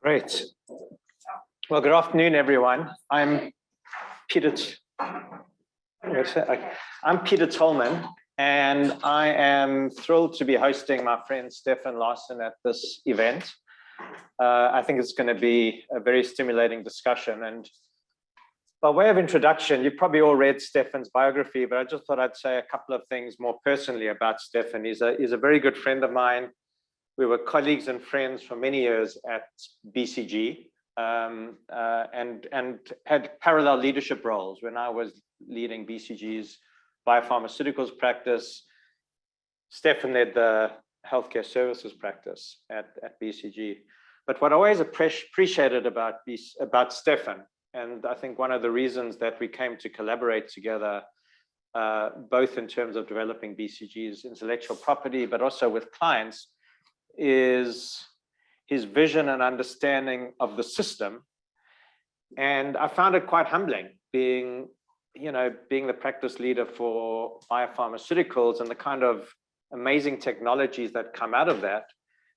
Great. Well, good afternoon, everyone. I'm Peter Tolman, and I am thrilled to be hosting my friend Stefan Larsen at this event. I think it's going to be a very stimulating discussion. And by way of introduction, you've probably all read Stefan's biography, but I just thought I'd say a couple of things more personally about Stefan. He's a very good friend of mine. We were colleagues and friends for many years at BCG, and had parallel leadership roles. When I was leading BCG's biopharmaceuticals practice, Stefan led the healthcare services practice at BCG. But what I always appreciated about Stefan, and I think one of the reasons that we came to collaborate together, both in terms of developing BCG's intellectual property, but also with clients, is his vision and understanding of the system. And I found it quite humbling being the practice leader for biopharmaceuticals and the kind of amazing technologies that come out of that.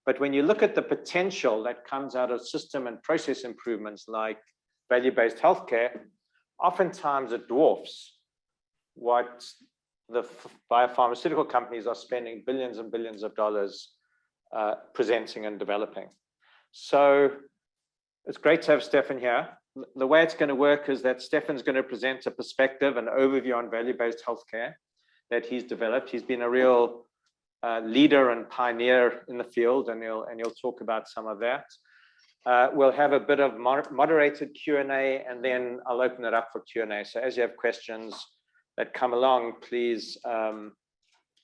But when you look at the potential that comes out of system and process improvements like value-based healthcare, oftentimes it dwarfs what the biopharmaceutical companies are spending billions and billions of dollars presenting and developing. So it's great to have Stefan here. The way it's going to work is that Stefan's going to present a perspective, an overview on value-based healthcare that he's developed. He's been a real leader and pioneer in the field, and he'll talk about some of that. We'll have a bit of moderated Q&A, and then I'll open it up for Q&A. So as you have questions that come along, please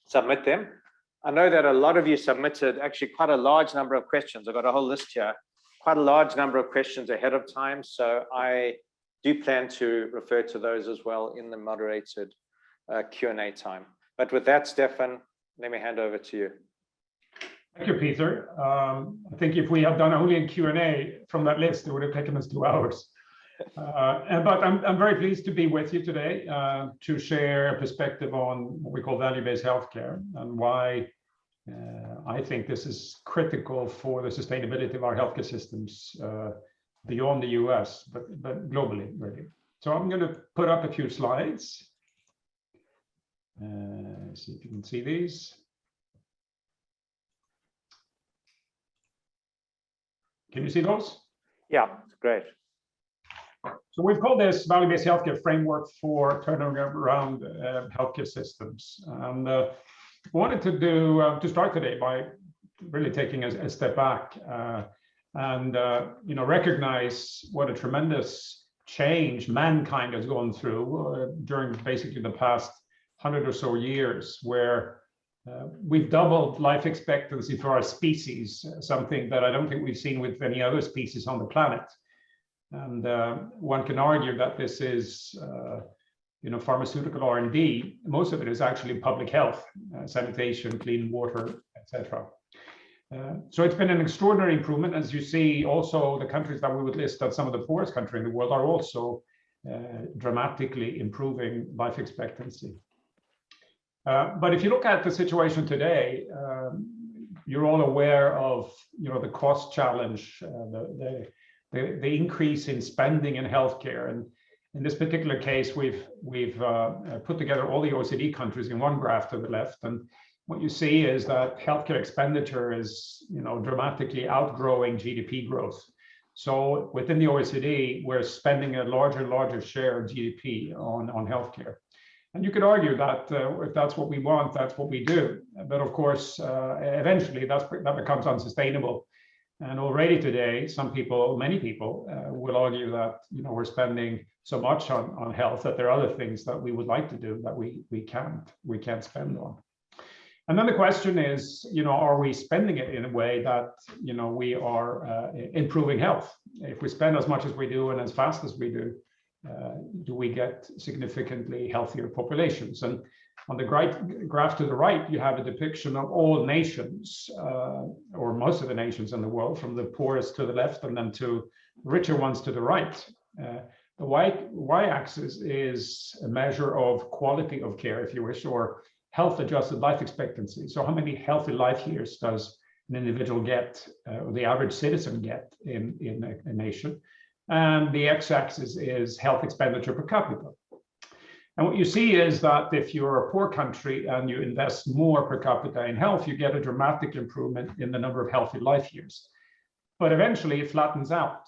submit them. I know that a lot of you submitted actually quite a large number of questions. I've got a whole list here, quite a large number of questions ahead of time. So I do plan to refer to those as well in the moderated Q&A time. But with that, Stefan, let me hand over to you. Thank you, Peter. I think if we had done only a Q&A from that list, it would have taken us 2 hours. But I'm very pleased to be with you today to share a perspective on what we call value-based healthcare and why I think this is critical for the sustainability of our healthcare systems beyond the US, but globally, really. So I'm going to put up a few slides. See if you can see these. Can you see those? Yeah, great. So we've called this value-based healthcare framework for turning around healthcare systems. And wanted to start today by really taking a step back and recognize what a tremendous change mankind has gone through during basically the past 100 or so years, where we've doubled life expectancy for our species, something that I don't think we've seen with any other species on the planet. And one can argue that this is, pharmaceutical R&D. Most of it is actually public health, sanitation, clean water, etc. So it's been an extraordinary improvement. As you see, also the countries that we would list as some of the poorest countries in the world are also dramatically improving life expectancy. But if you look at the situation today, you're all aware of the cost challenge, the increase in spending in healthcare. And in this particular case, we've put together all the OECD countries in one graph to the left. And what you see is that healthcare expenditure is dramatically outgrowing GDP growth. So within the OECD, we're spending a larger and larger share of GDP on healthcare. And you could argue that if that's what we want, that's what we do. But of course, eventually that becomes unsustainable. And already today, many people will argue that we're spending so much on health that there are other things that we would like to do that we can't spend on. And then the question is, are we spending it in a way that we are improving health? If we spend as much as we do and as fast as we do we get significantly healthier populations? And on the graph to the right, you have a depiction of all nations, or most of the nations in the world, from the poorest to the left and then to richer ones to the right. The y-axis is a measure of quality of care, if you wish, or health-adjusted life expectancy. So how many healthy life years does an individual get, or the average citizen get in a nation. And the x-axis is health expenditure per capita. And what you see is that if you're a poor country and you invest more per capita in health, you get a dramatic improvement in the number of healthy life years. But eventually it flattens out.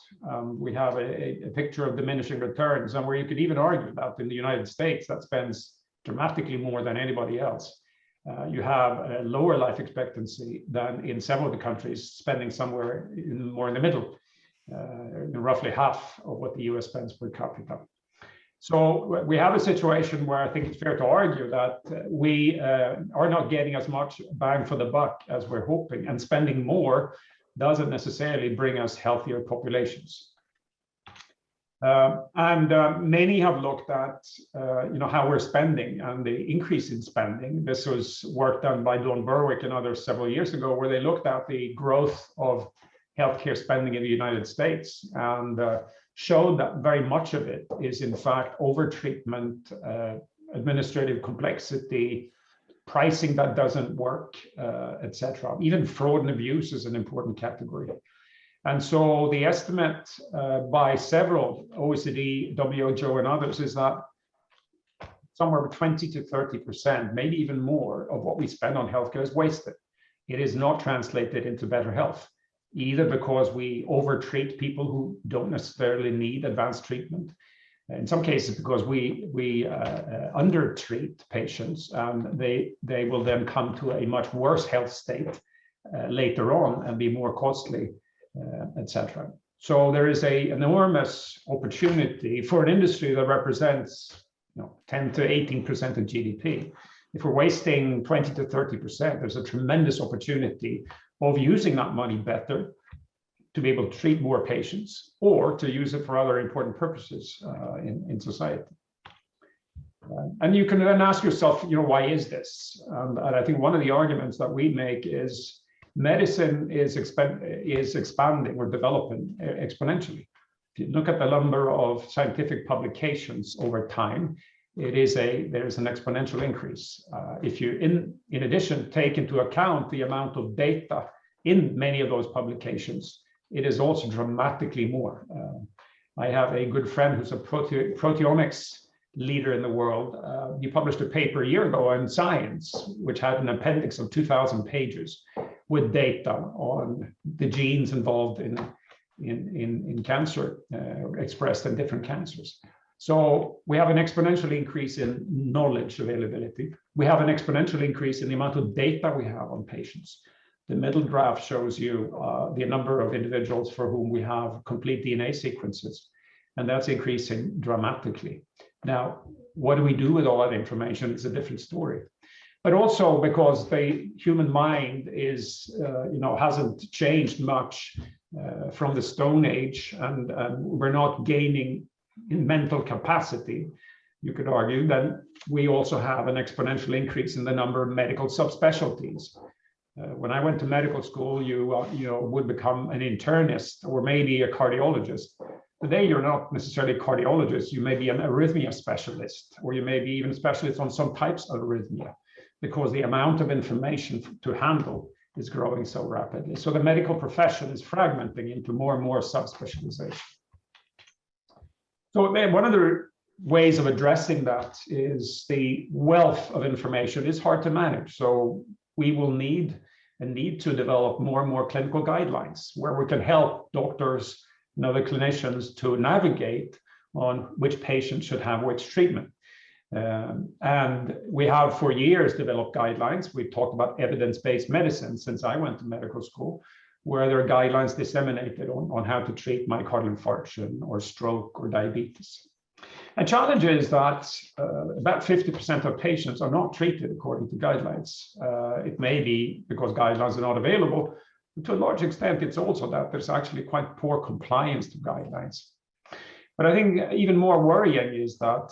We have a picture of diminishing returns, and where you could even argue that in the United States, that spends dramatically more than anybody else. You have a lower life expectancy than in several of the countries, spending somewhere more in the middle, roughly half of what the US spends per capita. So we have a situation where I think it's fair to argue that we are not getting as much bang for the buck as we're hoping, and spending more doesn't necessarily bring us healthier populations. Many have looked at how we're spending and the increase in spending. This was work done by Dawn Berwick and others several years ago, where they looked at the growth of healthcare spending in the United States and showed that very much of it is in fact overtreatment, administrative complexity, pricing that doesn't work, etc. Even fraud and abuse is an important category. And so the estimate by several, OECD, WHO, and others, is that somewhere between 20 to 30%, maybe even more, of what we spend on healthcare is wasted. It is not translated into better health, either because we overtreat people who don't necessarily need advanced treatment. In some cases, because we undertreat patients, and they will then come to a much worse health state later on and be more costly, etc. So there is an enormous opportunity for an industry that represents 10 to 18% of GDP. If we're wasting 20 to 30%, there's a tremendous opportunity of using that money better to be able to treat more patients, or to use it for other important purposes in society. And you can then ask yourself, why is this? And I think one of the arguments that we make is medicine is expanding or developing exponentially. If you look at the number of scientific publications over time, there's an exponential increase. If you, in addition, take into account the amount of data in many of those publications, it is also dramatically more. I have a good friend who's a proteomics leader in the world. He published a paper a year ago in Science, which had an appendix of 2,000 pages with data on the genes involved in cancer, expressed in different cancers. So we have an exponential increase in knowledge availability. We have an exponential increase in the amount of data we have on patients. The middle graph shows you the number of individuals for whom we have complete DNA sequences, and that's increasing dramatically. Now, what do we do with all that information? It's a different story. But also because the human mind is, hasn't changed much from the Stone Age, and we're not gaining in mental capacity, you could argue, then we also have an exponential increase in the number of medical subspecialties. When I went to medical school, you would become an internist or maybe a cardiologist. Today, you're not necessarily a cardiologist. You may be an arrhythmia specialist, or you may be even a specialist on some types of arrhythmia, because the amount of information to handle is growing so rapidly. So the medical profession is fragmenting into more and more subspecialization. So one of the ways of addressing that is the wealth of information is hard to manage. So we will need to develop more and more clinical guidelines where we can help doctors and other clinicians to navigate on which patient should have which treatment. And we have for years developed guidelines. We've talked about evidence-based medicine since I went to medical school, where there are guidelines disseminated on how to treat myocardial infarction or stroke or diabetes. A challenge is that about 50% of patients are not treated according to guidelines. It may be because guidelines are not available, but to a large extent, it's also that there's actually quite poor compliance to guidelines. But I think even more worrying is that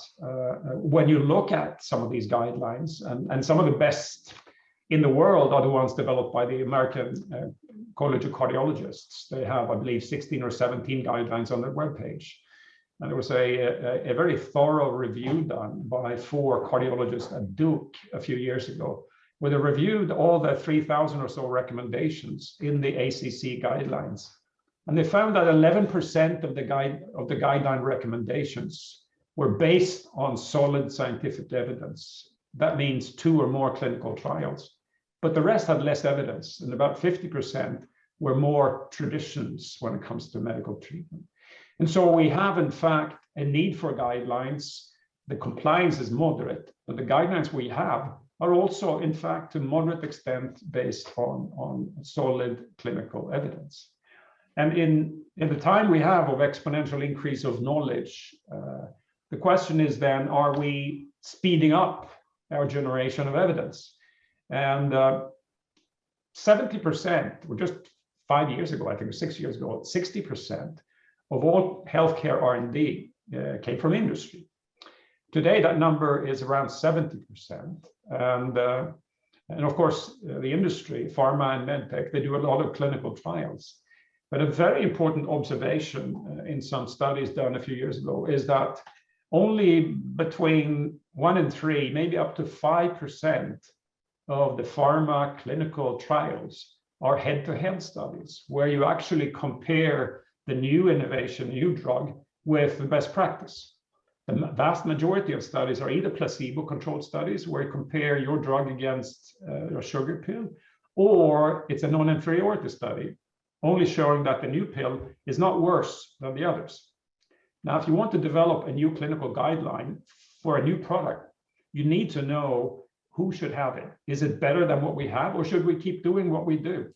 when you look at some of these guidelines, and some of the best in the world are the ones developed by the American College of Cardiologists. They have, I believe, 16 or 17 guidelines on their webpage. And there was a very thorough review done by 4 cardiologists at Duke a few years ago, where they reviewed all the 3,000 or so recommendations in the ACC guidelines. And they found that 11% of the guideline recommendations were based on solid scientific evidence. That means 2 or more clinical trials. But the rest had less evidence, and about 50% were more traditions when it comes to medical treatment. And so we have, in fact, a need for guidelines. The compliance is moderate, but the guidelines we have are also, in fact, to moderate extent based on solid clinical evidence. And in the time we have of exponential increase of knowledge, the question is then, are we speeding up our generation of evidence? And 70%, or just 5 years ago, I think 6 years ago, 60% of all healthcare R&D came from industry. Today, that number is around 70%. And of course, the industry, pharma and medtech, they do a lot of clinical trials. But a very important observation in some studies done a few years ago is that only between 1 and 3, maybe up to 5% of the pharma clinical trials are head-to-head studies, where you actually compare the new innovation, new drug, with the best practice. The vast majority of studies are either placebo-controlled studies, where you compare your drug against your sugar pill, or it's a non-inferiority study, only showing that the new pill is not worse than the others. Now, if you want to develop a new clinical guideline for a new product, you need to know who should have it. Is it better than what we have, or should we keep doing what we do?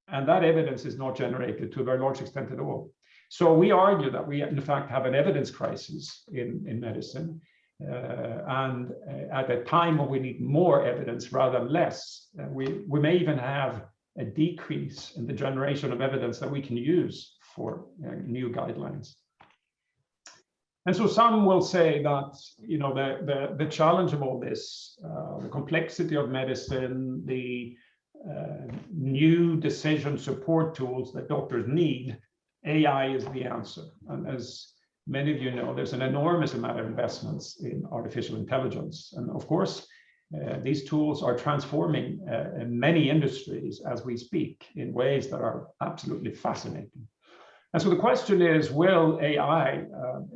And that evidence is not generated to a very large extent at all. So we argue that we, in fact, have an evidence crisis in medicine. And at a time when we need more evidence rather than less, we may even have a decrease in the generation of evidence that we can use for new guidelines. And so some will say that, you know, the challenge of all this, the complexity of medicine, the new decision support tools that doctors need, AI is the answer. And as many of you know, there's an enormous amount of investments in artificial intelligence. And of course, these tools are transforming many industries as we speak in ways that are absolutely fascinating. And so the question is, will AI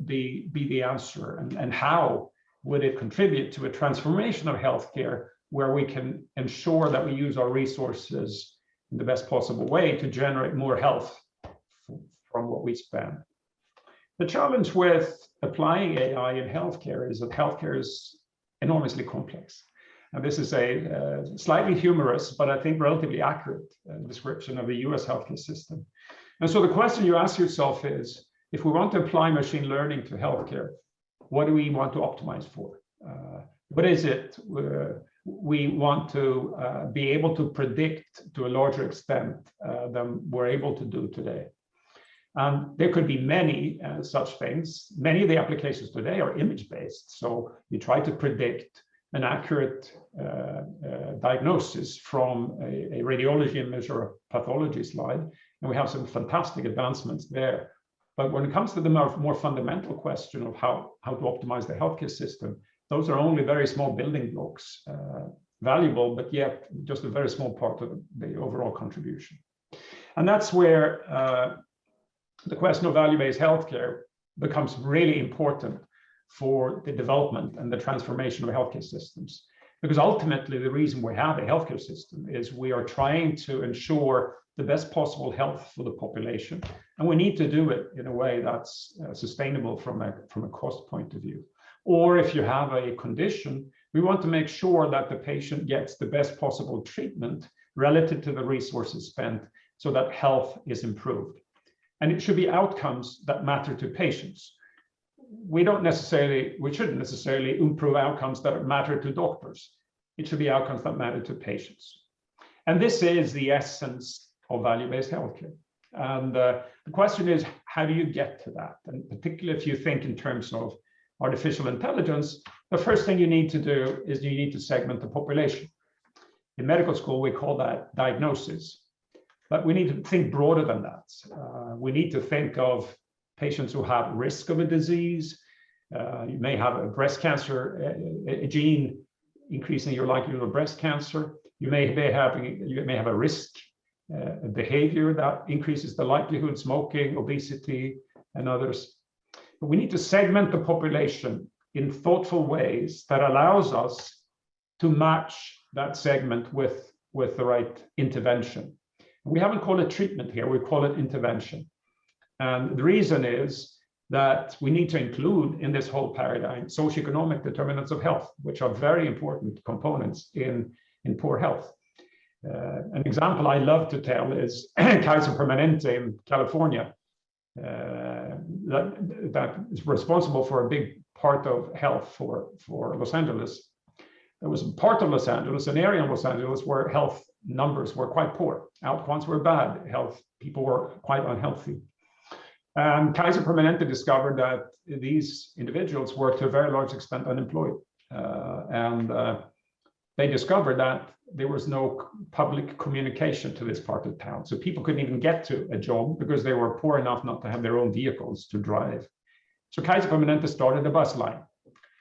be the answer, and how would it contribute to a transformation of healthcare where we can ensure that we use our resources in the best possible way to generate more health from what we spend? The challenge with applying AI in healthcare is that healthcare is enormously complex. And this is a slightly humorous, but I think relatively accurate description of the US healthcare system. And so the question you ask yourself is, if we want to apply machine learning to healthcare, what do we want to optimize for? What is it we want to be able to predict to a larger extent than we're able to do today? And there could be many such things. Many of the applications today are image-based. So you try to predict an accurate diagnosis from a radiology image or a pathology slide. And we have some fantastic advancements there. But when it comes to the more fundamental question of how to optimize the healthcare system, those are only very small building blocks, valuable, but yet just a very small part of the overall contribution. And that's where the question of value-based healthcare becomes really important for the development and the transformation of healthcare systems. Because ultimately, the reason we have a healthcare system is we are trying to ensure the best possible health for the population. And we need to do it in a way that's sustainable from a cost point of view. Or if you have a condition, we want to make sure that the patient gets the best possible treatment relative to the resources spent so that health is improved. And it should be outcomes that matter to patients. We shouldn't necessarily improve outcomes that matter to doctors. It should be outcomes that matter to patients. And this is the essence of value-based healthcare. And the question is, how do you get to that? And particularly if you think in terms of artificial intelligence, the first thing you need to do is you need to segment the population. In medical school, we call that diagnosis. But we need to think broader than that. We need to think of patients who have risk of a disease. You may have a breast cancer a gene increasing your likelihood of breast cancer. You may have a risk behavior that increases the likelihood, smoking, obesity, and others. But we need to segment the population in thoughtful ways that allows us to match that segment with the right intervention. We haven't called it treatment here, we call it intervention. And the reason is that we need to include in this whole paradigm socioeconomic determinants of health, which are very important components in poor health. An example I love to tell is Kaiser Permanente in California, that is responsible for a big part of health for Los Angeles. There was a part of Los Angeles, an area in Los Angeles where health numbers were quite poor. Outcomes were bad. People were quite unhealthy. And Kaiser Permanente discovered that these individuals were to a very large extent unemployed. They discovered that there was no public communication to this part of town. So people couldn't even get to a job because they were poor enough not to have their own vehicles to drive. So Kaiser Permanente started a bus line.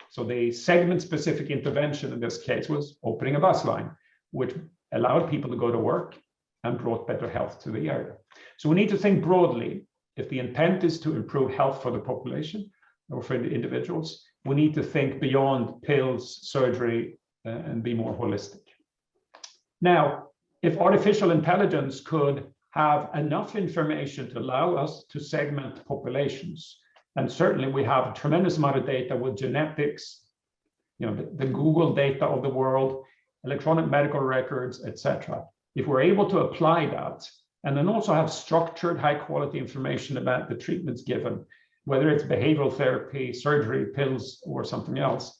So the segment-specific intervention in this case was opening a bus line, which allowed people to go to work and brought better health to the area. So we need to think broadly. If the intent is to improve health for the population or for the individuals, we need to think beyond pills, surgery, and be more holistic. Now, if artificial intelligence could have enough information to allow us to segment populations, and certainly we have a tremendous amount of data with genetics, the Google data of the world, electronic medical records, etc. If we're able to apply that, and then also have structured high quality information about the treatments given, whether it's behavioral therapy, surgery, pills, or something else,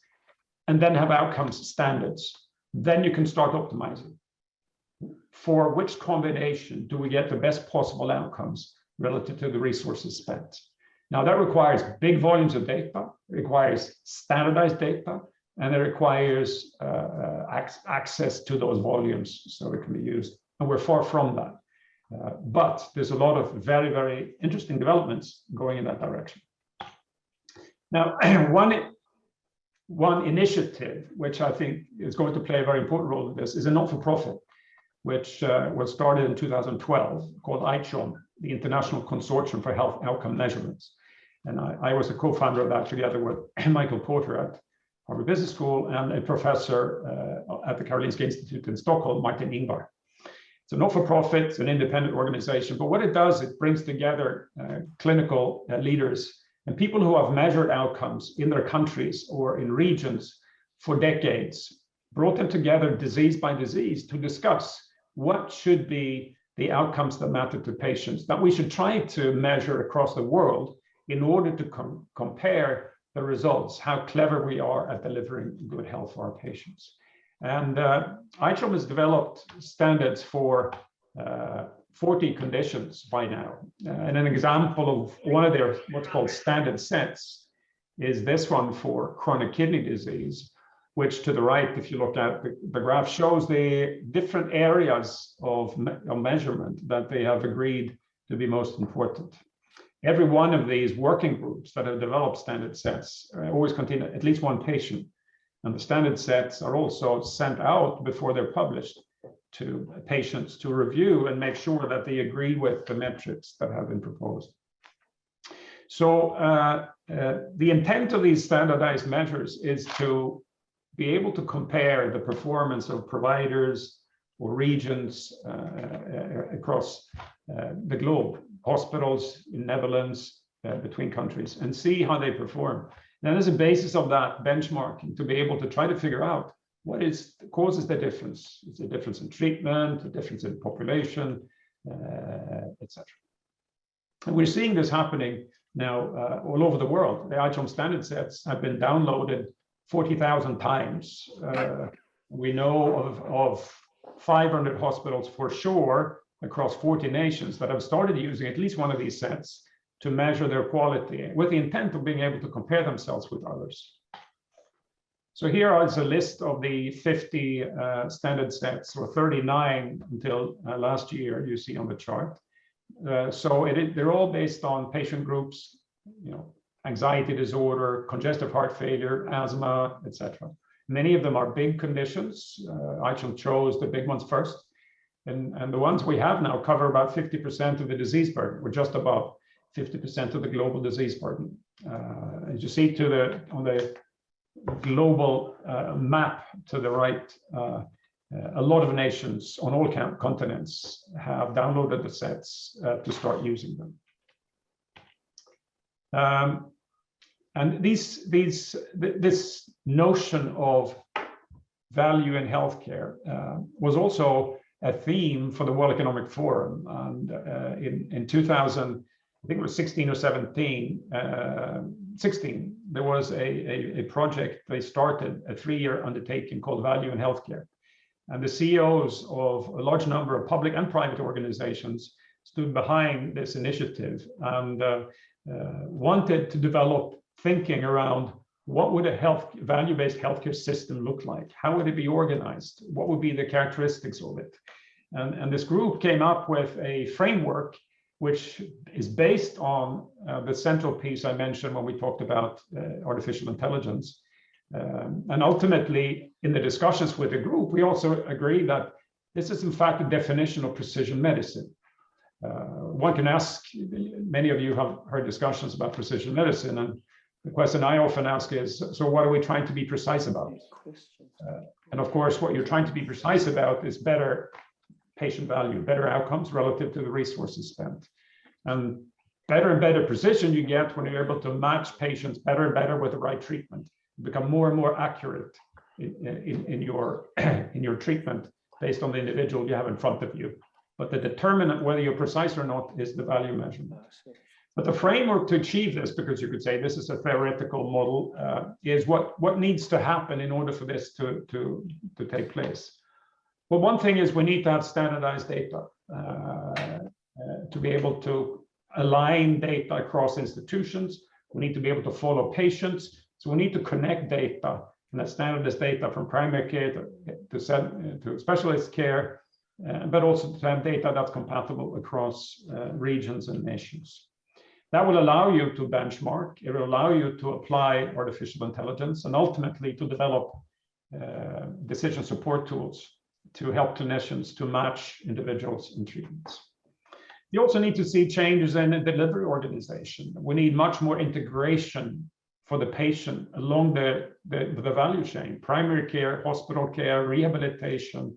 and then have outcomes standards, then you can start optimizing. For which combination do we get the best possible outcomes relative to the resources spent? Now that requires big volumes of data, it requires standardized data, and it requires access to those volumes so it can be used. And we're far from that. But there's a lot of very, very interesting developments going in that direction. Now, one initiative, which I think is going to play a very important role in this, is a not-for-profit, which was started in 2012, called ICHOM, the International Consortium for Health Outcome Measurements. And I was a co-founder of that together with Michael Porter at Harvard Business School and a professor at the Karolinska Institute in Stockholm, Martin Ingvar. It's a not-for-profit, it's an independent organization, but what it does, it brings together clinical leaders and people who have measured outcomes in their countries or in regions for decades, brought them together disease by disease to discuss what should be the outcomes that matter to patients, that we should try to measure across the world in order to compare the results, how clever we are at delivering good health for our patients. And ICHOM has developed standards for 40 conditions by now. And an example of one of their what's called standard sets is this one for chronic kidney disease, which to the right, if you look at the graph, shows the different areas of measurement that they have agreed to be most important. Every one of these working groups that have developed standard sets always contain at least one patient. And the standard sets are also sent out before they're published to patients to review and make sure that they agree with the metrics that have been proposed. So the intent of these standardized measures is to be able to compare the performance of providers or regions across the globe, hospitals in Netherlands, between countries, and see how they perform. And as a basis of that benchmarking, to be able to try to figure out what causes the difference. Is it a difference in treatment, a difference in population, etc. And we're seeing this happening now all over the world. The ICHOM standard sets have been downloaded 40,000 times. We know of 500 hospitals for sure across 40 nations that have started using at least one of these sets to measure their quality with the intent of being able to compare themselves with others. So here is a list of the 50 standard sets, or 39 until last year, you see on the chart. They're all based on patient groups, anxiety disorder, congestive heart failure, asthma, etc. Many of them are big conditions. I chose the big ones first. And the ones we have now cover about 50% of the disease burden. We're just above 50% of the global disease burden. As you see on the global map to the right, a lot of nations on all continents have downloaded the sets to start using them. And this notion of value in healthcare was also a theme for the World Economic Forum. And in 2000, I think it was 16 or 17, 16, there was a project they started, a 3-year undertaking called Value in Healthcare. And the CEOs of a large number of public and private organizations stood behind this initiative and wanted to develop thinking around what would a value-based healthcare system look like? How would it be organized? What would be the characteristics of it? And this group came up with a framework which is based on the central piece I mentioned when we talked about artificial intelligence. And ultimately, in the discussions with the group, we also agree that this is in fact a definition of precision medicine. One can ask, many of you have heard discussions about precision medicine, and the question I often ask is, so what are we trying to be precise about? And of course, what you're trying to be precise about is better patient value, better outcomes relative to the resources spent. And better precision you get when you're able to match patients better and better with the right treatment, become more and more accurate in your treatment based on the individual you have in front of you. But the determinant whether you're precise or not is the value measurement. But the framework to achieve this, because you could say this is a theoretical model, is what needs to happen in order for this to take place. Well, one thing is we need to have standardized data to be able to align data across institutions. We need to be able to follow patients. So we need to connect data, and that standardized data from primary care to specialist care, but also to have data that's compatible across regions and nations. That will allow you to benchmark. It will allow you to apply artificial intelligence and ultimately to develop decision support tools to help clinicians to match individuals in treatments. You also need to see changes in the delivery organization. We need much more integration for the patient along the value chain: primary care, hospital care, rehabilitation,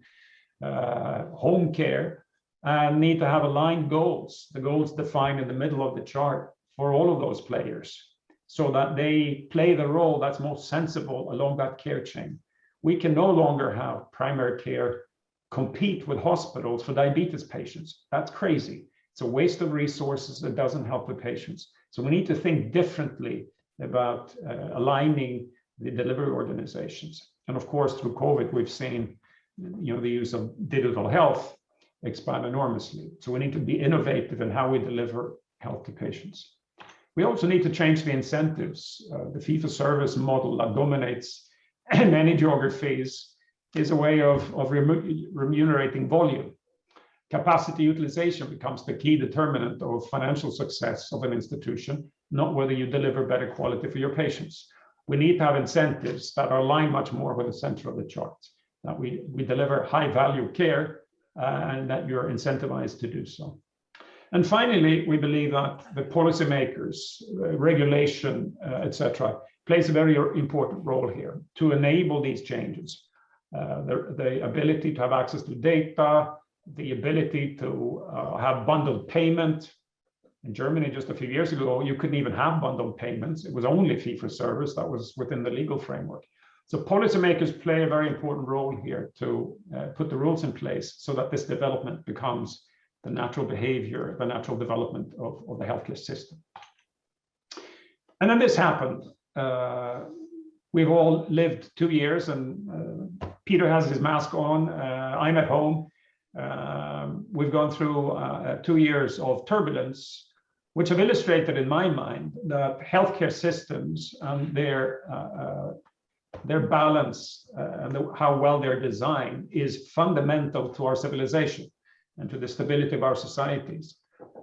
home care, and need to have aligned goals, the goals defined in the middle of the chart for all of those players, so that they play the role that's most sensible along that care chain. We can no longer have primary care compete with hospitals for diabetes patients. That's crazy. It's a waste of resources that doesn't help the patients. So we need to think differently about aligning the delivery organizations. And of course, through COVID, we've seen the use of digital health expand enormously. So we need to be innovative in how we deliver health to patients. We also need to change the incentives. The fee-for-service model that dominates many geographies is a way of remunerating volume. Capacity utilization becomes the key determinant of financial success of an institution, not whether you deliver better quality for your patients. We need to have incentives that are aligned much more with the center of the chart, that we deliver high value care and that you're incentivized to do so. And finally, we believe that the policymakers, regulation, etc., plays a very important role here to enable these changes. The ability to have access to data, the ability to have bundled payment. In Germany, just a few years ago, you couldn't even have bundled payments. It was only fee for service that was within the legal framework. So policymakers play a very important role here to put the rules in place so that this development becomes the natural behavior, the natural development of the healthcare system. And then this happened. We've all lived 2 years, and Peter has his mask on. I'm at home. We've gone through 2 years of turbulence, which have illustrated in my mind that healthcare systems and their balance and how well they're designed is fundamental to our civilization and to the stability of our societies.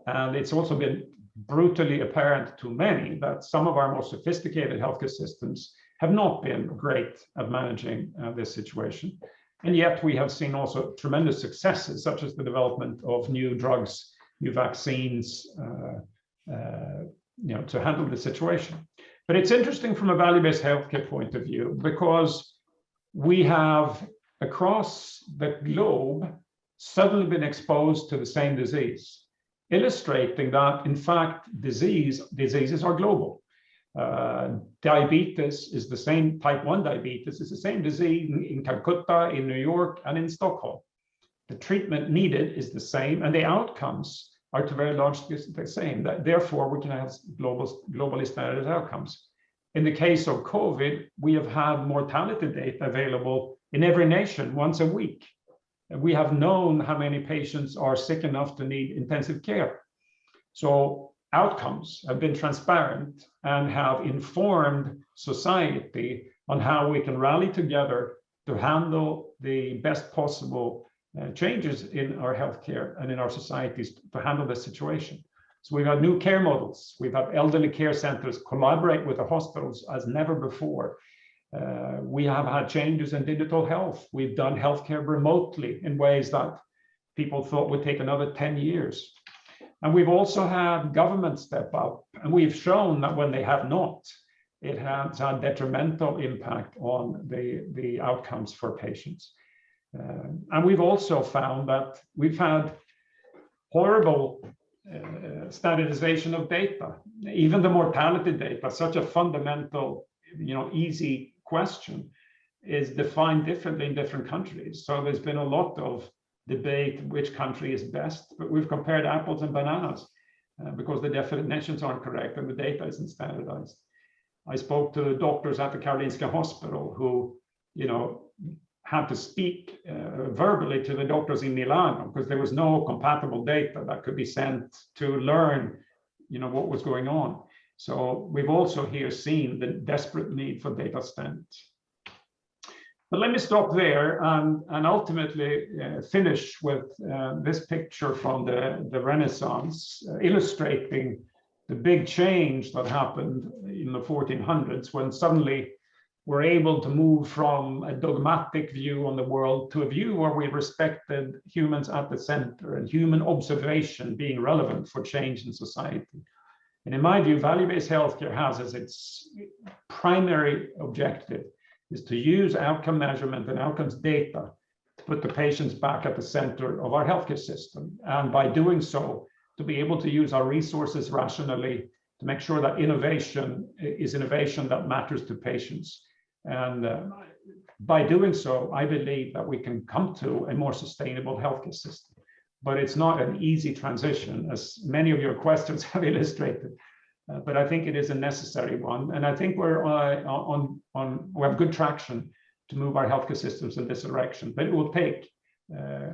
And it's also been brutally apparent to many that some of our most sophisticated healthcare systems have not been great at managing this situation. And yet we have seen also tremendous successes, such as the development of new drugs, new vaccines, to handle the situation. But it's interesting from a value-based healthcare point of view, because we have across the globe suddenly been exposed to the same disease, illustrating that in fact diseases are global. Diabetes is the same, type 1 diabetes is the same disease in Calcutta, in New York, and in Stockholm. The treatment needed is the same, and the outcomes are to very large extent the same. Therefore, we can have globally standardized outcomes. In the case of COVID, we have had mortality data available in every nation once a week. We have known how many patients are sick enough to need intensive care. So outcomes have been transparent and have informed society on how we can rally together to handle the best possible changes in our healthcare and in our societies to handle this situation. So we've had new care models. We've had elderly care centers collaborate with the hospitals as never before. We have had changes in digital health. We've done healthcare remotely in ways that people thought would take another 10 years. And we've also had government step up, and we've shown that when they have not, it has had detrimental impact on the outcomes for patients. And we've also found that we've had horrible standardization of data. Even the mortality data, such a fundamental, easy question, is defined differently in different countries. So there's been a lot of debate which country is best, but we've compared apples and bananas because the definitions aren't correct and the data isn't standardized. I spoke to doctors at the Karolinska Hospital who, had to speak verbally to the doctors in Milano because there was no compatible data that could be sent to learn, what was going on. So we've also here seen the desperate need for data standards. But let me stop there and ultimately finish with this picture from the Renaissance, illustrating the big change that happened in the 1400s when suddenly we're able to move from a dogmatic view on the world to a view where we respected humans at the center and human observation being relevant for change in society. And in my view, value-based healthcare has as its primary objective is to use outcome measurement and outcomes data to put the patients back at the center of our healthcare system. And by doing so, to be able to use our resources rationally to make sure that innovation is innovation that matters to patients. And by doing so, I believe that we can come to a more sustainable healthcare system. But it's not an easy transition, as many of your questions have illustrated. But I think it is a necessary one, and I think we have good traction to move our healthcare systems in this direction. But it will take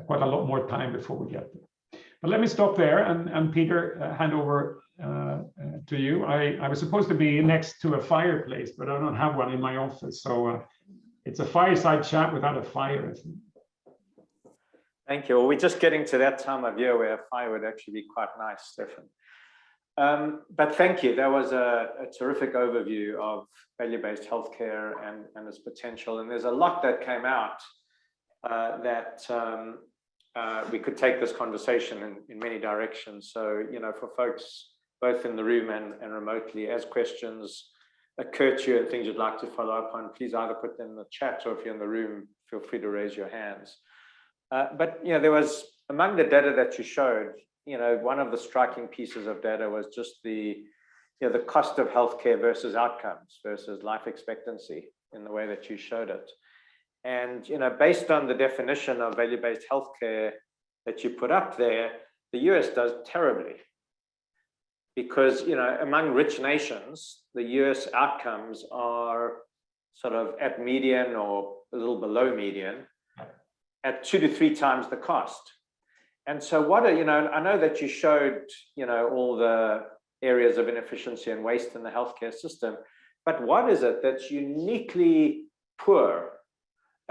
quite a lot more time before we get there. But let me stop there, and Peter, hand over to you. I was supposed to be next to a fireplace, but I don't have one in my office, so it's a fireside chat without a fire. Thank you. Well, we're just getting to that time of year where a fire would actually be quite nice, Stefan. But thank you. That was a terrific overview of value-based healthcare and its potential. And there's a lot that came out that we could take this conversation in many directions. So, for folks both in the room and remotely, as questions occur to you and things you'd like to follow up on, please either put them in the chat, or if you're in the room, feel free to raise your hands. But there was, among the data that you showed, one of the striking pieces of data was just the cost of healthcare versus outcomes versus life expectancy in the way that you showed it. And based on the definition of value-based healthcare that you put up there, the US does terribly. Because among rich nations, the US outcomes are sort of at median or a little below median, at 2 to 3 times the cost. And so I know that you showed, all the areas of inefficiency and waste in the healthcare system, but what is it that's uniquely poor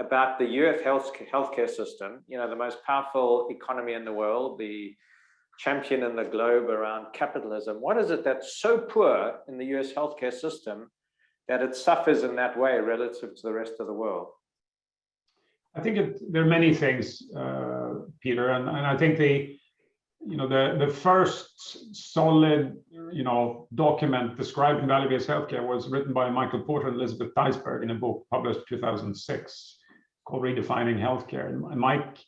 about the US healthcare system, the most powerful economy in the world, the champion in the globe around capitalism? What is it that's so poor in the US healthcare system that it suffers in that way relative to the rest of the world? I think there are many things, Peter, and I think the first solid document describing value-based healthcare was written by Michael Porter and Elizabeth Theisberg in a book published in 2006 called Redefining Healthcare. And Mike,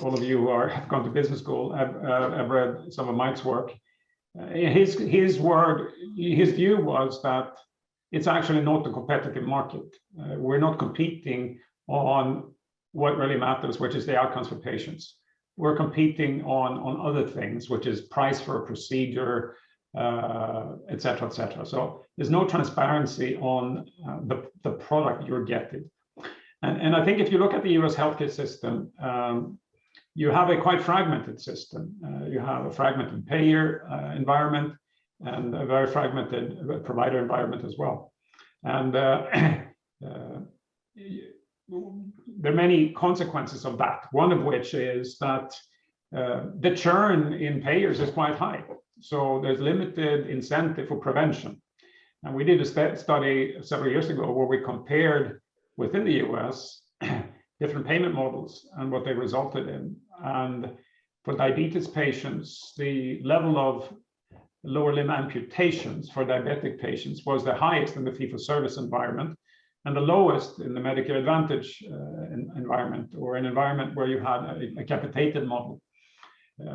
all of you who have gone to business school have read some of Mike's work. His view was that it's actually not a competitive market. We're not competing on what really matters, which is the outcomes for patients. We're competing on other things, which is price for a procedure, et cetera, et cetera. So there's no transparency on the product you're getting. And I think if you look at the US healthcare system, you have a quite fragmented system. You have a fragmented payer environment and a very fragmented provider environment as well. And there are many consequences of that, one of which is that the churn in payers is quite high. So there's limited incentive for prevention. And we did a study several years ago where we compared within the US different payment models and what they resulted in. And for diabetes patients, the level of lower limb amputations for diabetic patients was the highest in the fee-for-service environment and the lowest in the Medicare Advantage environment, or an environment where you had a capitated model.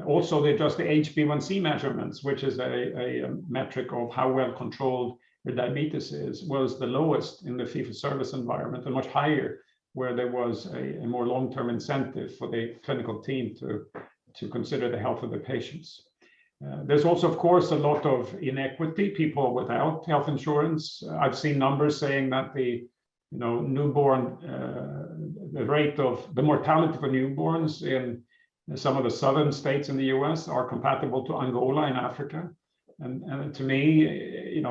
Also, they adjust the HbA1c measurements, which is a metric of how well controlled your diabetes is, was the lowest in the fee-for-service environment and much higher where there was a more long-term incentive for the clinical team to consider the health of the patients. There's also, of course, a lot of inequity, people without health insurance. I've seen numbers saying that the newborn, the rate of the mortality for newborns in some of the southern states in the US are compatible to Angola in Africa. And to me,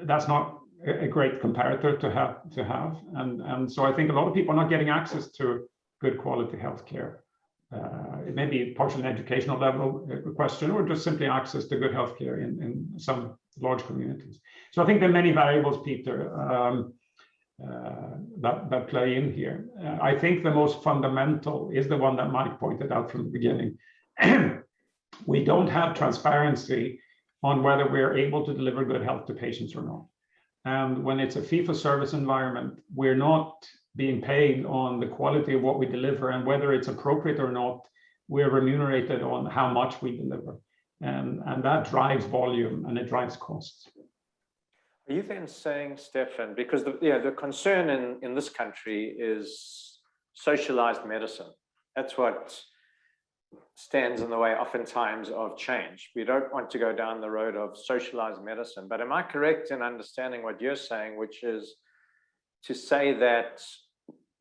that's not a great comparator to have. And so I think a lot of people are not getting access to good quality healthcare. It may be partially an educational level question, or just simply access to good healthcare in some large communities. So I think there are many variables, Peter, that play in here. I think the most fundamental is the one that Mike pointed out from the beginning. We don't have transparency on whether we're able to deliver good health to patients or not. And when it's a fee-for-service environment, we're not being paid on the quality of what we deliver, and whether it's appropriate or not, we're remunerated on how much we deliver. And that drives volume and it drives costs. Are you then saying, Stefan, because the concern in this country is socialized medicine. That's what stands in the way oftentimes of change. We don't want to go down the road of socialized medicine. But am I correct in understanding what you're saying, which is to say that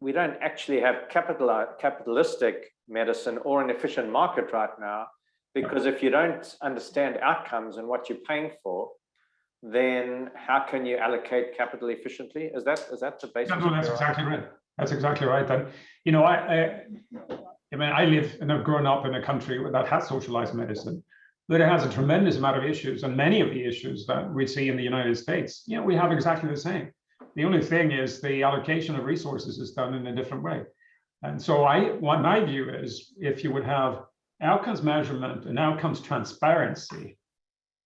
we don't actually have capitalistic medicine or an efficient market right now? Because if you don't understand outcomes and what you're paying for, then how can you allocate capital efficiently? Is that the basis? No, that's exactly right. That's exactly right. And I live and have grown up in a country that has socialized medicine, but it has a tremendous amount of issues, and many of the issues that we see in the United States, we have exactly the same. The only thing is the allocation of resources is done in a different way. And so what my view is, if you would have outcomes measurement and outcomes transparency,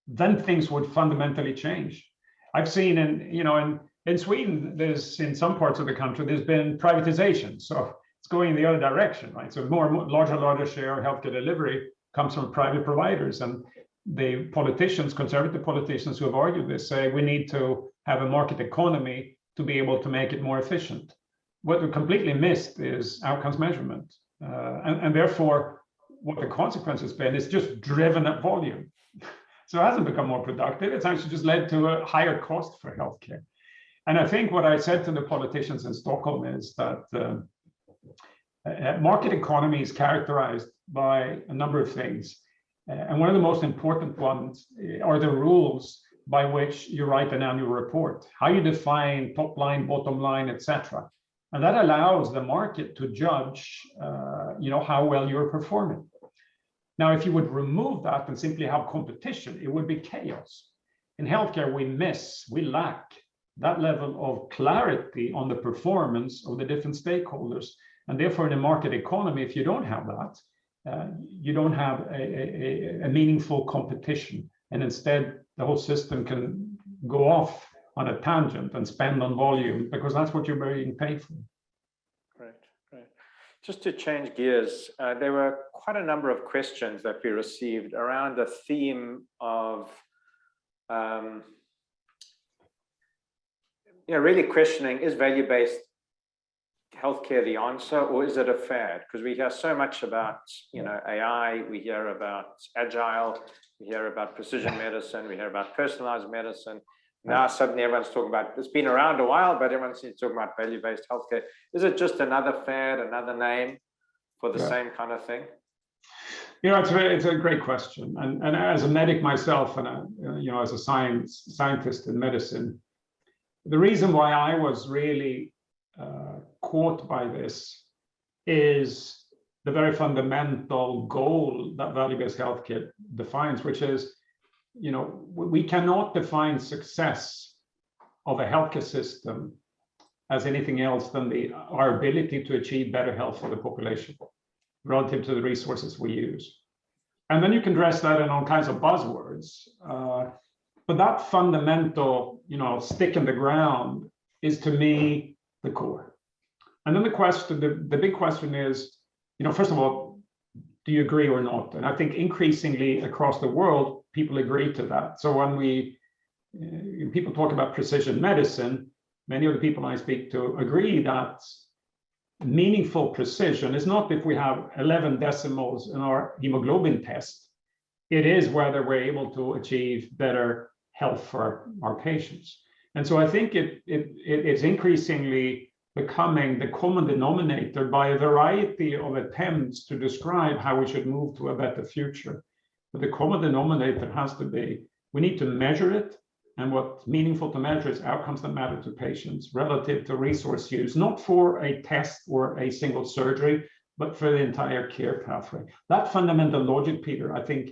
then things would fundamentally change. I've seen in Sweden, in some parts of the country, there's been privatization. So it's going in the other direction, right? So larger share of healthcare delivery comes from private providers. And the politicians, conservative politicians who have argued this, say we need to have a market economy to be able to make it more efficient. What we completely missed is outcomes measurement. And therefore, what the consequence has been is just driven up volume. So it hasn't become more productive. It's actually just led to a higher cost for healthcare. And I think what I said to the politicians in Stockholm is that market economy is characterized by a number of things. And one of the most important ones are the rules by which you write an annual report, how you define top line, bottom line, etc. And that allows the market to judge how well you're performing. Now, if you would remove that and simply have competition, it would be chaos. in healthcare, we lack that level of clarity on the performance of the different stakeholders. And therefore, in a market economy, if you don't have that, you don't have a meaningful competition. And instead, the whole system can go off on a tangent and spend on volume, because that's what you're being paid for. Right. Just to change gears, there were quite a number of questions that we received around the theme of really questioning, is value-based healthcare the answer, or is it a fad? Because we hear so much about AI, we hear about agile, we hear about precision medicine, we hear about personalized medicine. Now suddenly everyone's talking about, it's been around a while, but everyone seems to talk about value-based healthcare. Is it just another fad, another name for the same kind of thing? It's a great question. And as a medic myself, and as a scientist in medicine, the reason why I was really caught by this is the very fundamental goal that value-based healthcare defines, which is, we cannot define success of a healthcare system as anything else than our ability to achieve better health for the population relative to the resources we use. And then you can dress that in all kinds of buzzwords. But that fundamental, stick in the ground is, to me, the core. And then the big question is, first of all, do you agree or not? And I think increasingly across the world, people agree to that. So when people talk about precision medicine, many of the people I speak to agree that meaningful precision is not if we have 11 decimals in our hemoglobin test. It is whether we're able to achieve better health for our patients. And so I think it's increasingly becoming the common denominator by a variety of attempts to describe how we should move to a better future. But the common denominator has to be, we need to measure it. And what's meaningful to measure is outcomes that matter to patients relative to resource use, not for a test or a single surgery, but for the entire care pathway. That fundamental logic, Peter, I think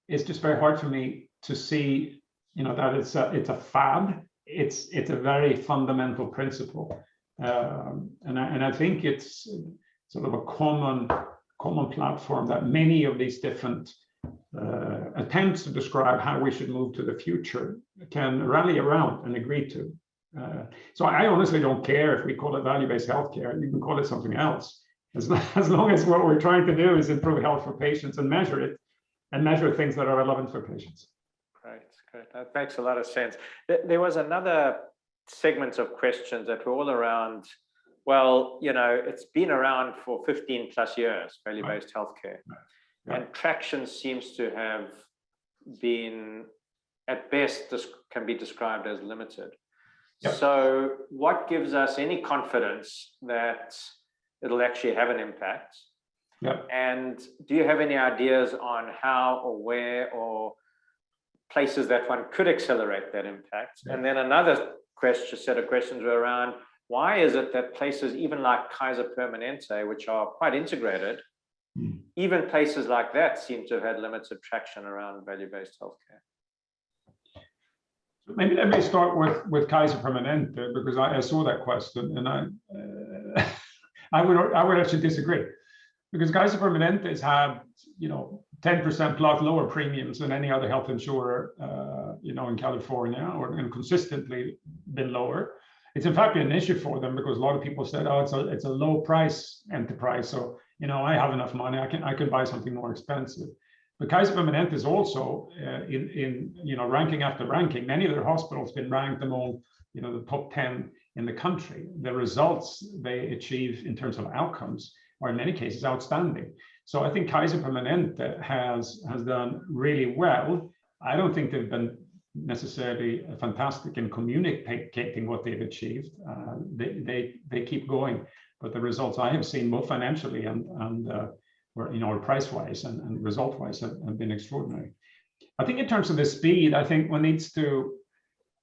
is just very hard for me to see, that it's a fad. It's a very fundamental principle. And I think it's sort of a common platform that many of these different attempts to describe how we should move to the future can rally around and agree to. So I honestly don't care if we call it value-based healthcare. You can call it something else, as long as what we're trying to do is improve health for patients and measure it, and measure things that are relevant for patients. Great. That makes a lot of sense. There was another segment of questions that were all around, well, it's been around for 15 plus years, value-based healthcare. Right. And traction seems to have been, at best, this can be described as limited. Yep. So what gives us any confidence that it'll actually have an impact? Yep. And do you have any ideas on how or where or places that one could accelerate that impact? Yep. And then another set of questions were around, why is it that places even like Kaiser Permanente, which are quite integrated, even places like that seem to have had limited traction around value-based healthcare? Maybe let me start with Kaiser Permanente, because I saw that question, and I would actually disagree, because Kaiser Permanente has had 10% plus lower premiums than any other health insurer in California, and consistently been lower. It's in fact been an issue for them because a lot of people said, oh, it's a low price enterprise, so I have enough money, I can buy something more expensive. But Kaiser Permanente is also in ranking after ranking. Many of their hospitals have been ranked among the top 10 in the country. The results they achieve in terms of outcomes are in many cases outstanding. So I think Kaiser Permanente has done really well. I don't think they've been necessarily fantastic in communicating what they've achieved. They keep going, but the results I have seen, both financially and price-wise and result-wise, have been extraordinary. I think in terms of the speed, I think one needs to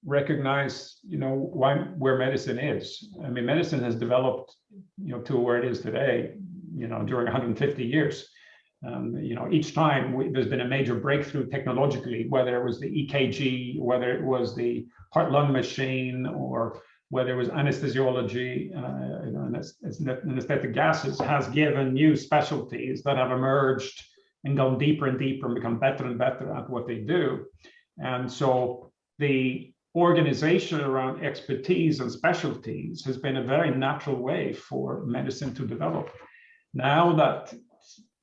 recognize, where medicine is. I mean, medicine has developed, to where it is today, during 150 years. You know, each time there's been a major breakthrough technologically, whether it was the EKG, whether it was the heart-lung machine, or whether it was anesthesiology, anesthetic gases, has given new specialties that have emerged and gone deeper and deeper and become better and better at what they do. And so the organization around expertise and specialties has been a very natural way for medicine to develop. Now that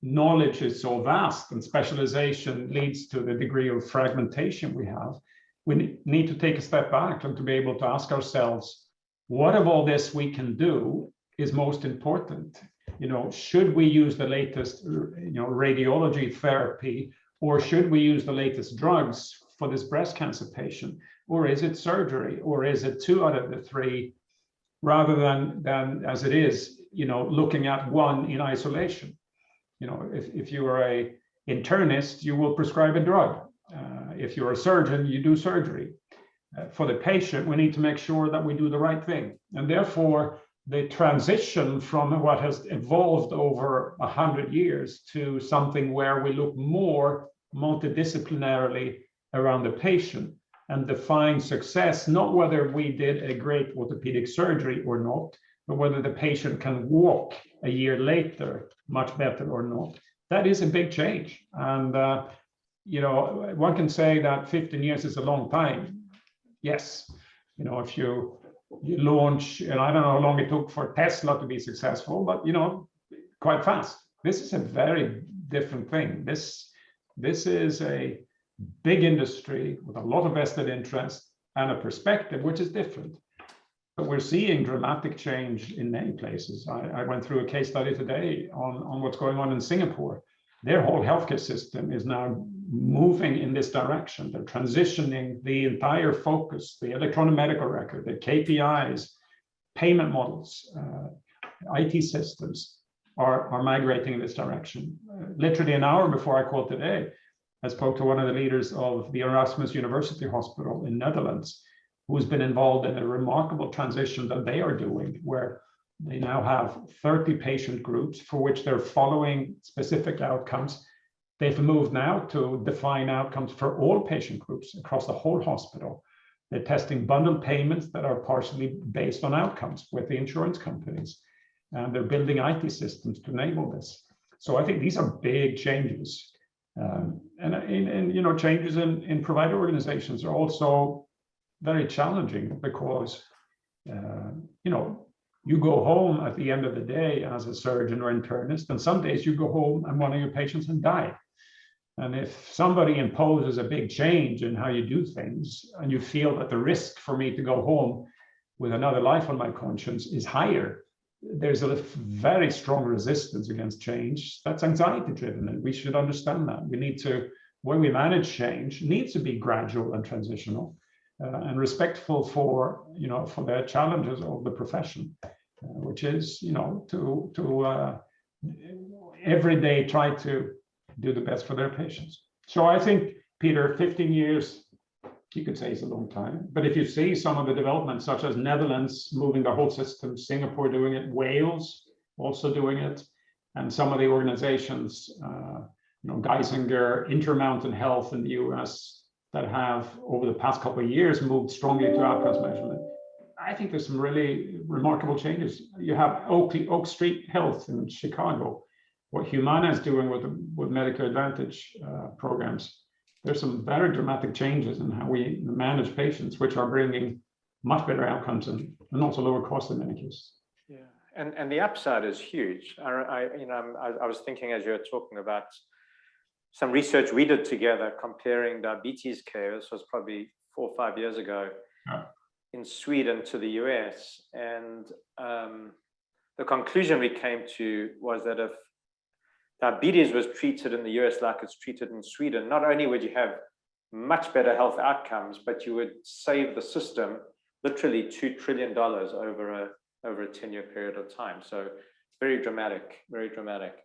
knowledge is so vast and specialization leads to the degree of fragmentation we have, we need to take a step back and to be able to ask ourselves, what of all this we can do is most important? You know, should we use the latest, you know, radiology therapy, or should we use the latest drugs for this breast cancer patient? Or is it surgery? Or is it 2 out of the 3, rather than as it is, you know, looking at one in isolation? You know, if you are a internist, you will prescribe a drug. If you're a surgeon, you do surgery. For the patient, we need to make sure that we do the right thing. And therefore, the transition from what has evolved over 100 years to something where we look more multidisciplinarily around the patient and define success, not whether we did a great orthopedic surgery or not, but whether the patient can walk a year later much better or not. That is a big change. And, you know, one can say that 15 years is a long time. Yes. You know, if you launch, and I don't know how long it took for Tesla to be successful, but, you know, quite fast. This is a very different thing. This is a big industry with a lot of vested interest and a perspective which is different. But we're seeing dramatic change in many places. I went through a case study today on what's going on in Singapore. Their whole healthcare system is now moving in this direction. They're transitioning the entire focus, the electronic medical record, the KPIs, payment models, IT systems are migrating in this direction. Literally an hour before I called today, I spoke to one of the leaders of the Erasmus University Hospital in Netherlands, who's been involved in a remarkable transition that they are doing, where they now have 30 patient groups for which they're following specific outcomes. They've moved now to define outcomes for all patient groups across the whole hospital. They're testing bundled payments that are partially based on outcomes with the insurance companies. And they're building IT systems to enable this. So I think these are big changes. And you know, changes in provider organizations are also very challenging because, you know, you go home at the end of the day as a surgeon or internist, and some days you go home and one of your patients has died. And if somebody imposes a big change in how you do things, and you feel that the risk for me to go home with another life on my conscience is higher, there's a very strong resistance against change. That's anxiety driven, and we should understand that. We need to, when we manage change, needs to be gradual and transitional, and respectful for, you know, for the challenges of the profession, which is, you know, to every day try to do the best for their patients. So I think, Peter, 15 years, you could say is a long time, but if you see some of the developments, such as Netherlands moving the whole system, Singapore doing it, Wales also doing it, and some of the organizations, you know, Geisinger, Intermountain Health in the US, that have over the past couple of years moved strongly to outcomes measurement. I think there's some really remarkable changes. You have Oak Street Health in Chicago, what Humana is doing with Medicare Advantage programs. There's some very dramatic changes in how we manage patients, which are bringing much better outcomes and also lower costs in many cases. Yeah, and the upside is huge. I was thinking as you were talking about some research we did together comparing diabetes care. This was probably 4 or 5 years ago, in Sweden to the US, and the conclusion we came to was that if diabetes was treated in the US like it's treated in Sweden, not only would you have much better health outcomes, but you would save the system literally $2 trillion over a 10-year period of time. So very dramatic, very dramatic.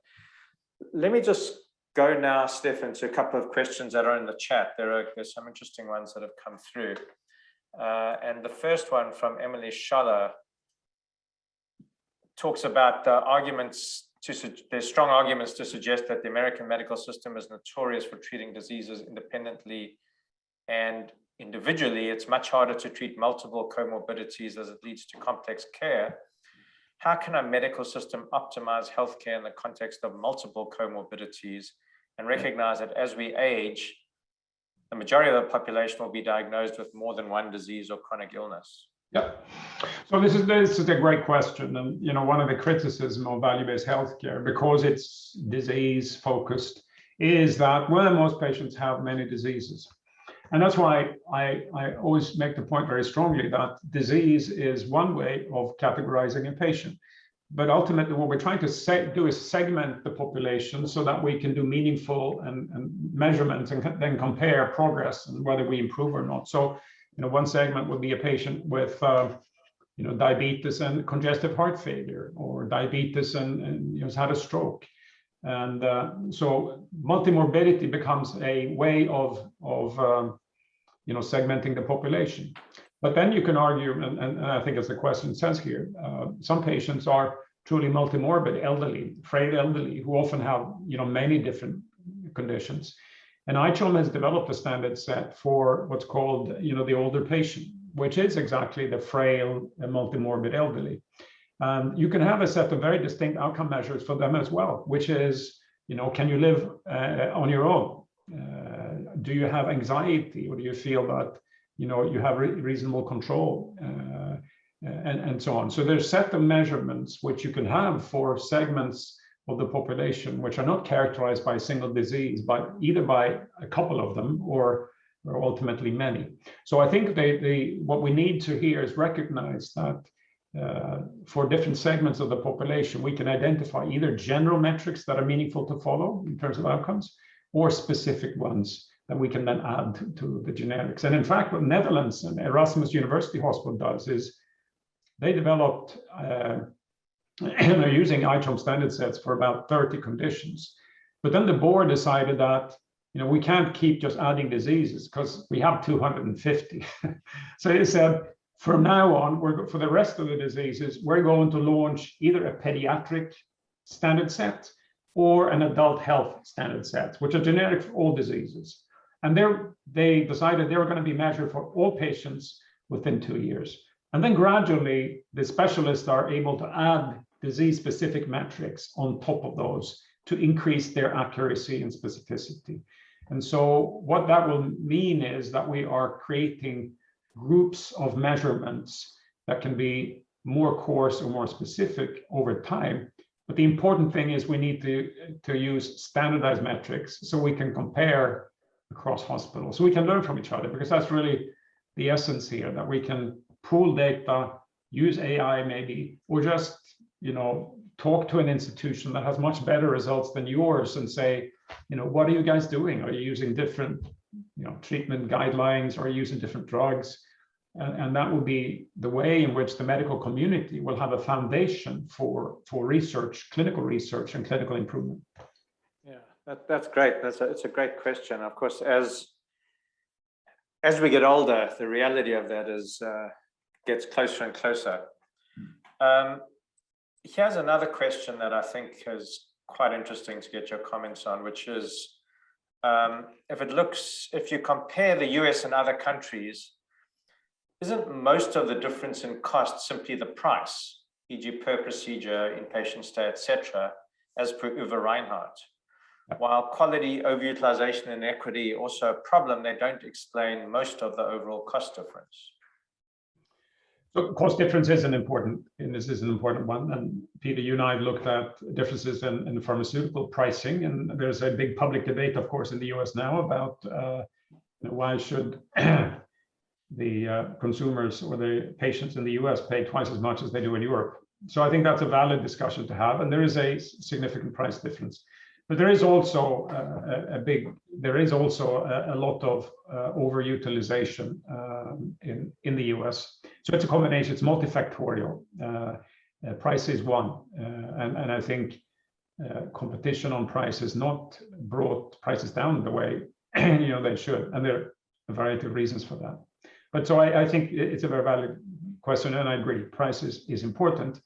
Let me just go now, Stefan, to a couple of questions that are in the chat. There's some interesting ones that have come through. And the first one from Emily Schaller talks about the arguments there's strong arguments to suggest that the American medical system is notorious for treating diseases independently and individually. It's much harder to treat multiple comorbidities as it leads to complex care. How can our medical system optimize healthcare in the context of multiple comorbidities and recognize that as we age, the majority of the population will be diagnosed with more than one disease or chronic illness? Yeah. So this is a great question, and one of the criticism of value-based healthcare, because it's disease focused, is that most patients have many diseases, and that's why I always make the point very strongly that disease is one way of categorizing a patient, but ultimately what we're trying to do is segment the population so that we can do meaningful and measurements and then compare progress and whether we improve or not. So one segment would be a patient with diabetes and congestive heart failure, or diabetes and has had a stroke, and so multimorbidity becomes a way of segmenting the population. But then you can argue, and I think as the question says here, some patients are truly multimorbid, elderly, frail elderly, who often have many different conditions. And ICHOM has developed a standard set for what's called the older patient, which is exactly the frail and multimorbid elderly. You can have a set of very distinct outcome measures for them as well, which is, can you live on your own? Do you have anxiety, or do you feel that you have reasonable control, and so on? So there's a set of measurements which you can have for segments of the population which are not characterized by a single disease, but either by a couple of them or ultimately many. So I think what we need to here is recognize that for different segments of the population, we can identify either general metrics that are meaningful to follow in terms of outcomes, or specific ones that we can then add to the generics. And in fact, what Netherlands and Erasmus University Hospital does is they developed and are using ICHOM standard sets for about 30 conditions. But then the board decided that we can't keep just adding diseases because we have 250. So they said, from now on, for the rest of the diseases, we're going to launch either a pediatric standard set or an adult health standard set, which are generic for all diseases. And they decided they were going to be measured for all patients within 2 years. And then gradually, the specialists are able to add disease-specific metrics on top of those to increase their accuracy and specificity. And so what that will mean is that we are creating groups of measurements that can be more coarse or more specific over time. But the important thing is we need to use standardized metrics so we can compare across hospitals, so we can learn from each other, because that's really the essence here, that we can pool data, use AI maybe, or just talk to an institution that has much better results than yours and say, what are you guys doing? Are you using different treatment guidelines? Are you using different drugs? And that will be the way in which the medical community will have a foundation for research, clinical research and clinical improvement. Yeah, that's great. It's a great question. Of course, as we get older, the reality of that is gets closer and closer. Here's another question that I think is quite interesting to get your comments on, which is, if you compare the US and other countries, isn't most of the difference in cost simply the price, e.g. per procedure, inpatient stay, etc., as per Uwe Reinhardt? While quality, overutilization, and equity also a problem, they don't explain most of the overall cost difference. So cost difference is an important one. And Peter, you and I have looked at differences in pharmaceutical pricing, and there's a big public debate, of course, in the US now about why should the consumers or the patients in the US pay twice as much as they do in Europe. So I think that's a valid discussion to have, and there is a significant price difference. But there is also a lot of overutilization in the US. So it's a combination, it's multifactorial. Price is one, and I think competition on price has not brought prices down the way they should, and there are a variety of reasons for that. But so I think it's a very valid question, and I agree, price is important.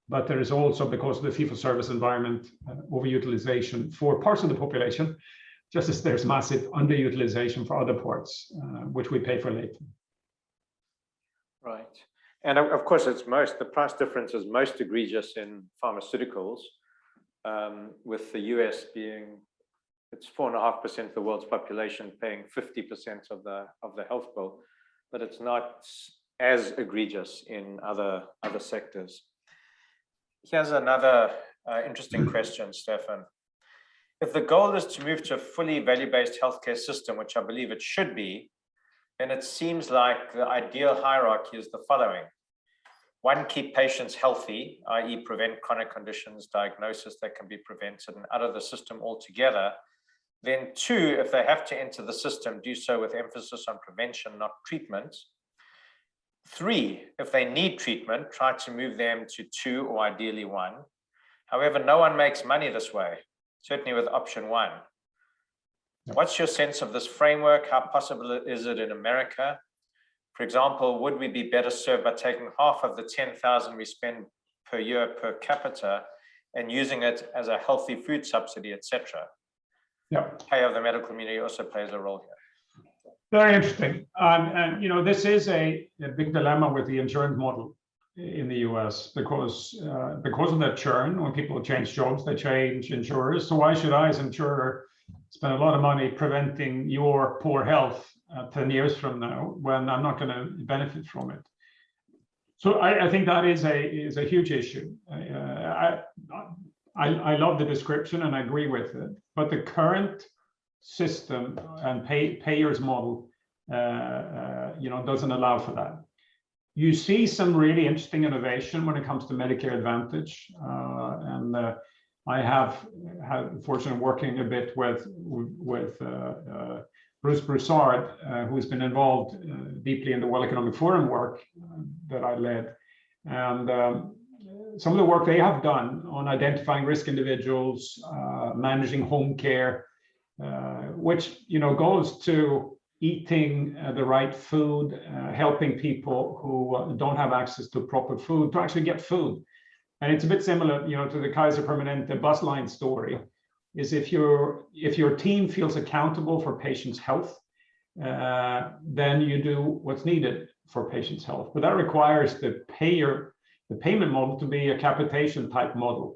but there is also, because of the fee-for-service environment, overutilization for parts of the population, just as there's massive underutilization for other parts, which we pay for later. Right. And of course, the price difference is most egregious in pharmaceuticals, with the US being, it's 4.5% of the world's population paying 50% of the health bill, but it's not as egregious in other sectors. Here's another interesting question, Stefan. If the goal is to move to a fully value-based healthcare system, which I believe it should be, then it seems like the ideal hierarchy is the following. 1, keep patients healthy, i.e. prevent chronic conditions, diagnosis that can be prevented and out of the system altogether. Then 2, if they have to enter the system, do so with emphasis on prevention, not treatment. 3, if they need treatment, try to move them to 2 or ideally 1. However, no one makes money this way, certainly with option 1. What's your sense of this framework? How possible is it in America? For example, would we be better served by taking half of the 10,000 we spend per year per capita and using it as a healthy food subsidy, etc.? Yeah. Pay of the medical community also plays a role here. Very interesting. And you know, this is a big dilemma with the insurance model in the US, because of that churn. When people change jobs, they change insurers. So why should I, as an insurer, spend a lot of money preventing your poor health 10 years from now when I'm not going to benefit from it? So I think that is a huge issue. I love the description and I agree with it, but the current system and payers model, you know, doesn't allow for that. You see some really interesting innovation when it comes to Medicare Advantage, and I have had the fortune of working a bit with Bruce Broussard, who's been involved deeply in the World Economic Forum work that I led, and some of the work they have done on identifying risk individuals, managing home care, which, you know, goes to eating the right food, helping people who don't have access to proper food to actually get food. And it's a bit similar, you know, to the Kaiser Permanente bus line story. Is if your team feels accountable for patients' health, then you do what's needed for patients' health. But that requires the payment model to be a capitation type model,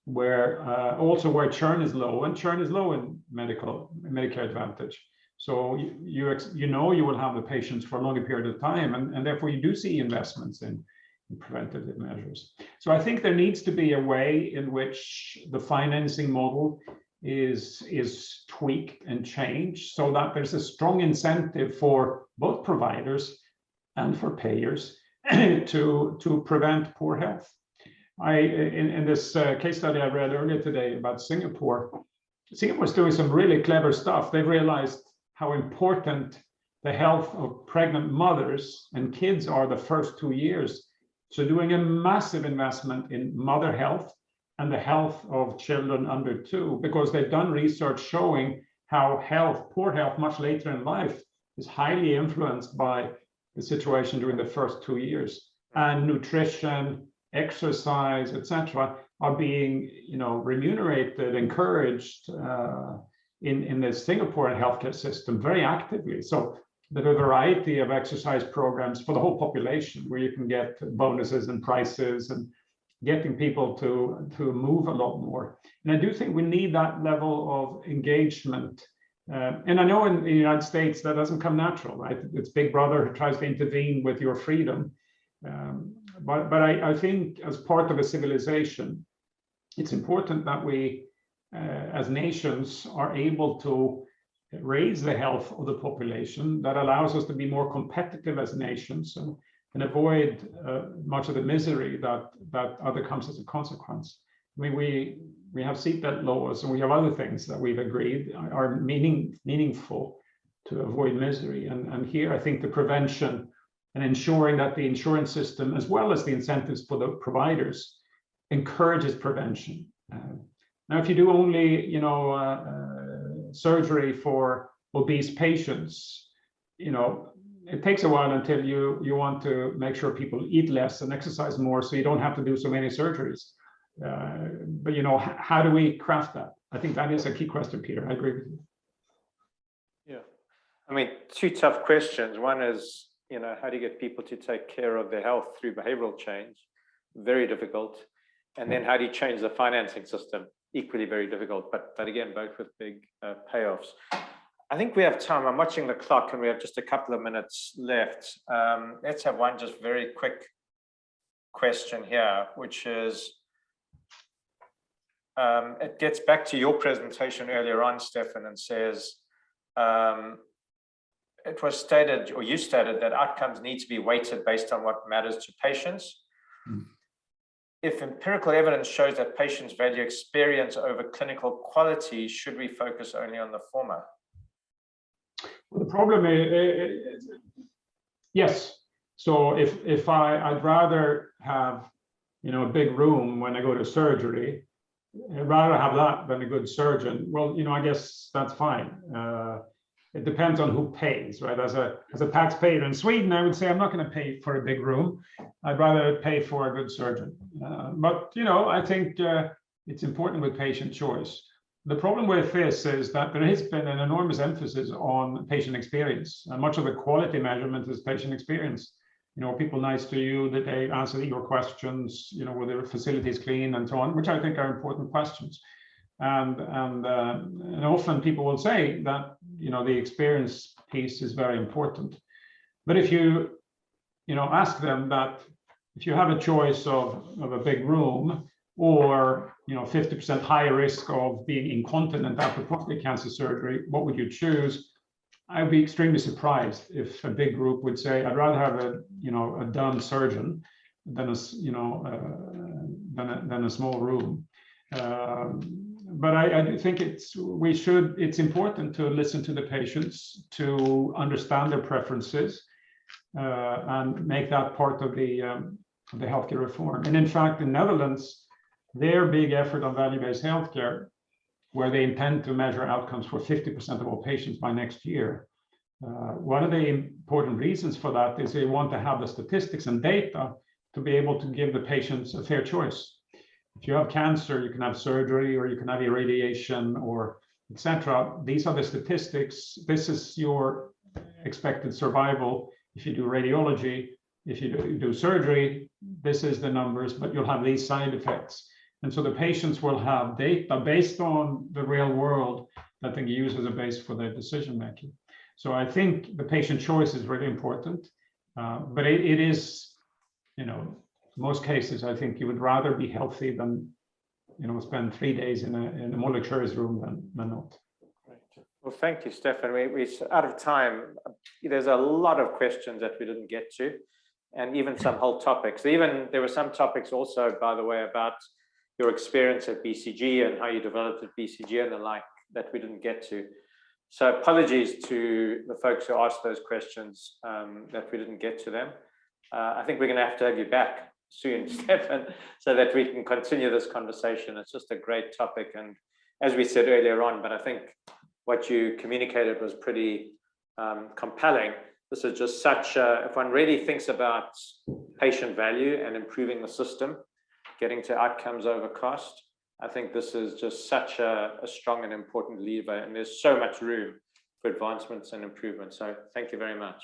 where also where churn is low, and churn is low in Medicare Advantage. So you know you will have the patients for a longer period of time, and therefore you do see investments in preventative measures. So I think there needs to be a way in which the financing model is tweaked and changed so that there's a strong incentive for both providers and for payers to prevent poor health. In this case study I read earlier today about Singapore's doing some really clever stuff. They've realized how important the health of pregnant mothers and kids are the first 2 years. So doing a massive investment in mother health and the health of children under 2, because they've done research showing how poor health much later in life is highly influenced by the situation during the first 2 years. And nutrition, exercise, etc., are being, you know, remunerated, encouraged in the Singaporean healthcare system very actively. So there are a variety of exercise programs for the whole population where you can get bonuses and prizes and getting people to move a lot more. And I do think we need that level of engagement. And I know in the United States that doesn't come natural, right? It's Big Brother who tries to intervene with your freedom. But I think as part of a civilization, it's important that we, as nations, are able to raise the health of the population that allows us to be more competitive as nations and avoid much of the misery that other comes as a consequence. I mean, we have seatbelt laws and we have other things that we've agreed are meaningful to avoid misery. And here I think the prevention and ensuring that the insurance system, as well as the incentives for the providers, encourages prevention. Now, if you do only, you know, surgery for obese patients, you know, it takes a while until you want to make sure people eat less and exercise more, so you don't have to do so many surgeries. But how do we craft that? I think that is a key question, Peter. I agree with you. Yeah, I mean, two tough questions. One is, how do you get people to take care of their health through behavioral change? Very difficult. And then how do you change the financing system? Equally very difficult, but again, both with big payoffs. I think we have time. I'm watching the clock and we have just a couple of minutes left. Let's have one just very quick question here, which is, it gets back to your presentation earlier on, Stefan, and says, it was stated, or you stated, that outcomes need to be weighted based on what matters to patients. If empirical evidence shows that patients value experience over clinical quality, should we focus only on the former? Well, the problem is, yes. So if I'd rather have, a big room when I go to surgery, I'd rather have that than a good surgeon. Well, I guess that's fine. It depends on who pays, right? As a taxpayer in Sweden, I would say I'm not going to pay for a big room. I'd rather pay for a good surgeon. But I think it's important with patient choice. The problem with this is that there has been an enormous emphasis on patient experience, and much of the quality measurement is patient experience. People nice to you, that they answer your questions, were their facilities clean and so on, which I think are important questions. And often people will say that, the experience piece is very important. But if you, ask them that if you have a choice of a big room or, 50% higher risk of being incontinent after prostate cancer surgery, what would you choose? I would be extremely surprised if a big group would say, I'd rather have a dumb surgeon than a small room. But I think it's important to listen to the patients, to understand their preferences, and make that part of the healthcare reform. And in fact, in Netherlands, their big effort on value-based healthcare, where they intend to measure outcomes for 50% of all patients by next year. One of the important reasons for that is they want to have the statistics and data to be able to give the patients a fair choice. If you have cancer, you can have surgery, or you can have irradiation, or etc. These are the statistics. This is your expected survival. If you do radiology, if you do surgery, this is the numbers, but you'll have these side effects. And so the patients will have data based on the real world that they can use as a base for their decision making. So I think the patient choice is really important, but it is, most cases, I think you would rather be healthy than, spend 3 days in a more luxurious room than not. Great. Well, thank you, Stefan. We're out of time. There's a lot of questions that we didn't get to, and even some whole topics. There were some topics also, by the way, about your experience at BCG and how you developed at BCG and the like that we didn't get to. So apologies to the folks who asked those questions that we didn't get to them. I think we're going to have you back soon, Stefan, so that we can continue this conversation. It's just a great topic. And as we said earlier on, but I think what you communicated was pretty compelling. This is just such a, if one really thinks about patient value and improving the system, getting to outcomes over cost, I think this is just such a strong and important lever, and there's so much room for advancements and improvement. So thank you very much.